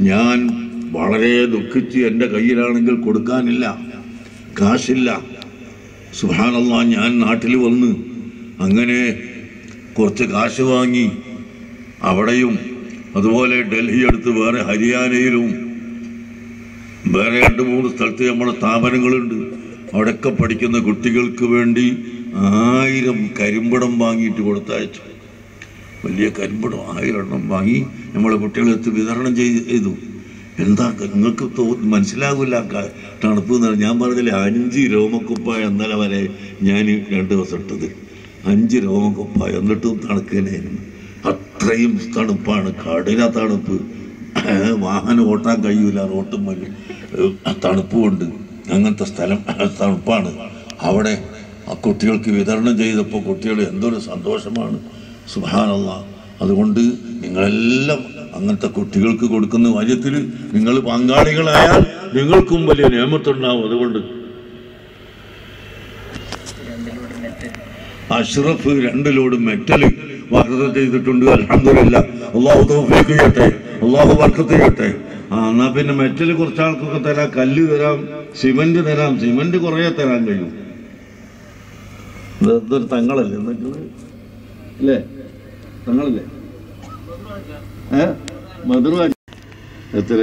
ഞാൻ വളരെ ദുഃഖിച്ച് എൻ്റെ കയ്യിലാണെങ്കിൽ കൊടുക്കാനില്ല, കാശില്ല. സുബ്ഹാനല്ലാഹ്, ഞാൻ നാട്ടിൽ വന്ന് അങ്ങനെ കുറച്ച് കാശ് വാങ്ങി അവിടെയും അതുപോലെ ഡൽഹി അടുത്ത് വേറെ ഹരിയാനയിലും വേറെ 2-3 സ്ഥലത്ത് നമ്മുടെ സ്ഥാപനങ്ങളുണ്ട്. അവിടെയൊക്കെ പഠിക്കുന്ന കുട്ടികൾക്ക് വേണ്ടി 1000 കരിമ്പടം വാങ്ങിയിട്ട് കൊടുത്തയച്ചു. വലിയ കരിമ്പടം 1000 എണ്ണം വാങ്ങി നമ്മളെ കുട്ടികളെടുത്ത് വിതരണം ചെയ്തു. എന്താ നിങ്ങൾക്ക് മനസ്സിലാകില്ല തണുപ്പ് എന്ന് പറഞ്ഞാൽ. ഞാൻ പറഞ്ഞില്ലേ 5 രോമക്കുപ്പായ ഇന്നലെ വരെ ഞാൻ 2 ദിവസം ഇട്ടത്. 5 രോമക്കുപ്പായ എന്നിട്ടും തണുക്കനായിരുന്നു. അത്രയും തണുപ്പാണ്, കഠിന തണുപ്പ്. വാഹനം ഓട്ടാൻ കഴിയൂല, റോട്ടും മല്ലും തണുപ്പുമുണ്ട്. അങ്ങനത്തെ സ്ഥലം തണുപ്പാണ്. അവിടെ ആ കുട്ടികൾക്ക് വിതരണം ചെയ്തപ്പോൾ കുട്ടികൾ എന്തൊരു സന്തോഷമാണ്. സുബ്ഹാനല്ലാഹ്. അതുകൊണ്ട് നിങ്ങളെല്ലാം അങ്ങനത്തെ കുട്ടികൾക്ക് കൊടുക്കുന്ന കാര്യത്തിൽ നിങ്ങൾ പങ്കാളികളായാൽ നിങ്ങൾക്കും വലിയ നിയമത്തുണ്ടാവും. അതുകൊണ്ട് അഷ്റഫ് 2 ലോഡ് മെറ്റൽ വാഗ്ദത്തം ചെയ്തിട്ടുണ്ട്. അൽഹംദുലില്ലാ. അള്ളാഹു തൗഫീഖ് ചെയ്യട്ടെ, അള്ളാഹു ബർക്കത്ത് ചെയ്യട്ടെ. എന്നാ പിന്നെ മെറ്റൽ കുറച്ച് ആൾക്കൊക്കെ തരാം, കല്ല് തരാം, സിമന്റ് തരാം. സിമന്റ് കുറേ തരാൻ കഴിയും. ഇതൊരു തങ്ങളല്ലേ എന്നൊക്കെ അല്ലേ? തങ്ങളല്ലേ? മധുര എത്ര